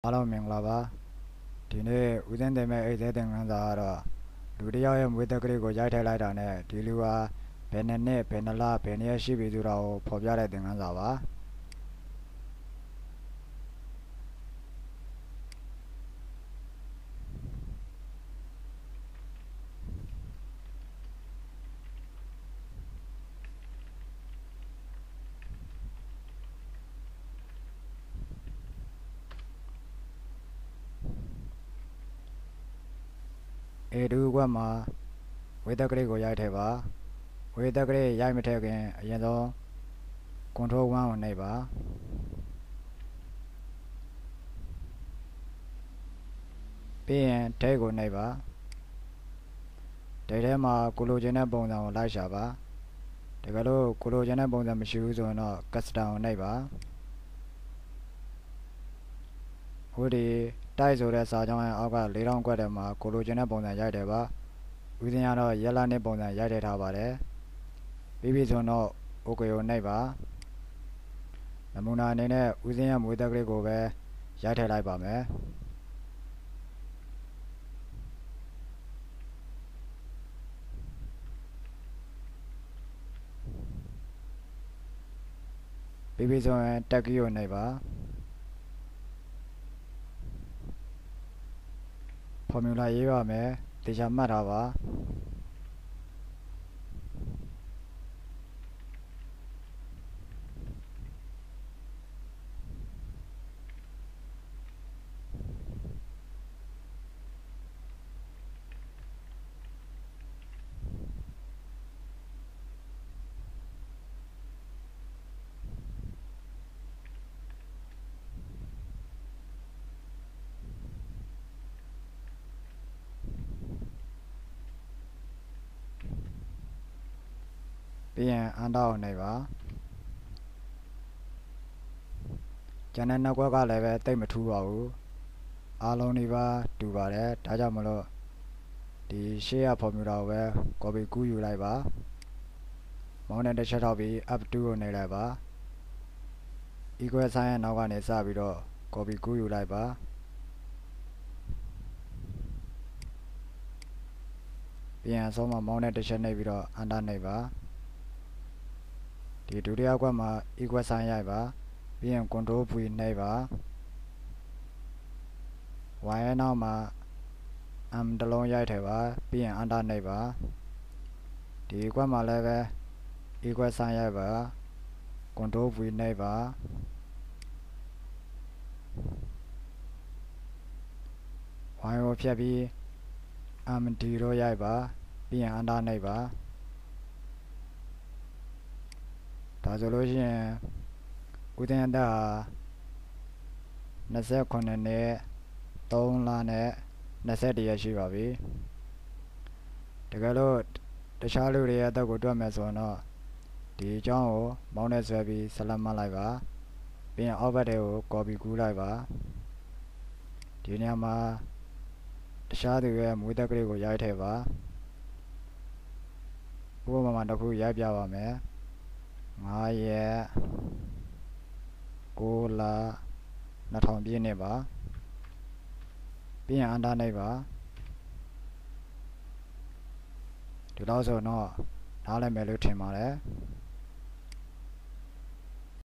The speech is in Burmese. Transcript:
အားလုံးမင်္ဂလာပါဒီနေ့ဦးစင်းတင်မဲ့အိတ်သေးတင်ခန်းစာကတော့လူတစ်ယောက်ရဲ့မွေးတက်ကလေးကိုရိုက်ထည့်လိုက်တာနဲ့ဒီလူဟာဘယ်နှစ်ဘယ်နှစ်လဘယ်နှစ်ရက်ရှိပြီဆိုတာကိုဖော်ပြတဲ့တင်ခန်းစာပါဒီကွက်မှာဝေးတက်ကလေးကိုရိုက်ထည့်ပါဝေးတက်ကလေးရိုက်မထည့်ခင်အရင်ဆုံး Ctrl 1ကိုနှိပ်ပါပြီးရင်ဒိတ်ကိုနှိပ်ပါဒိတ်ထဲမှာကိုလိုချင်တဲ့ပုံစံကိုလိုက်ရှာပါတကယ်လို့ကိုလိုချင်တဲ့ပုံစံမရှိဘူးဆိုရင်တော့ Custom ကိုနှိပ်ပါဟိုဒီတိုက်ဆိုတဲ့စာကြောင်းရဲ့အောက်က4000ကွက်ထဲမှာကိုလိုချင်တဲ့ပုံစံရိုက်တယ်ပါဦးစင်းကတော့ရက်လာနှစ်ပုံစံရိုက်ထည့်ထားပါတယ်ပြီးပြီဆိုတော့ OK ကိုနှိပ်ပါနမူနာအနေနဲ့ဦးစင်းရဲ့မွေးတက်ကလေးကိုပဲရိုက်ထည့်လိုက်ပါမယ်ပြီးပြီဆိုရင်တက်ကီကိုနှိပ်ပါဖော်မြူလာရေးပါမယ်တေချာမှတ်ထားပါပြီးရင်အန်တာကိုနှိပ်ပါကျန်တဲ့နောက်ကွက်ကလည်းပဲတိတ်မထူးပါဘူးအားလုံးဒီပါတူပါတယ်ဒါကြောင့်မလို့ဒီရှေ့ရဖော်မြူလာကိုပဲ copy ကူးယူလိုက်ပါမောင်းနဲ့တစ်ချက်ထောက်ပြီး up2 ကိုနှိပ်လိုက်ပါ equal sign ရဲ့နောက်ကနေစပြီးတော့ copy ကူးယူလိုက်ပါပြီးရင်အဆုံးမှာမောင်းနဲ့တစ်ချက်နှိပ်ပြီးတော့အန်တာနှိပ်ပါဒီဒုတိယကွက်မှာ equal sign ရိုက်ပါပြီးရင် Ctrl V နှိပ်ပါ Y ရဲ့နောက်မှာ M တစ်လုံးရိုက်ထည့်ပါပြီးရင် Enter နှိပ်ပါဒီကွက်မှာလည်းပဲ equal sign ရိုက်ပါ Ctrl V နှိပ်ပါ Y ကိုဖြတ်ပြီး MD လို့ရိုက်ပါပြီးရင် Enter နှိပ်ပါဒါဆိုလို့ရှိရင်ဦးတင်အသက်ဟာ29နှစ်3လနဲ့21ရက်ရှိပါပြီတကယ်လို့တခြားလူတွေရဲ့အသက်ကိုတွက်မယ်ဆိုရင်တော့ဒီအကြောင်းကိုမောင်းနဲ့ဆွဲပြီးဆက်လက်မှတ်လိုက်ပါပြီးရင်အောက်ဘက်တွေကို copy ကူးလိုက်ပါဒီနေရာမှာတခြားသူရဲ့မွေးတက်ကလေးကိုရိုက်ထည့်ပါဥပမာတစ်ခုရိုက်ပြပါမယ်9ရက်9လ2000ပြည့်နှစ်ပါပြီးရင်အန်တာနှိပ်ပါဒီလောက်ဆိုတော့နားလည်မယ်လို့ထင်ပါတယ်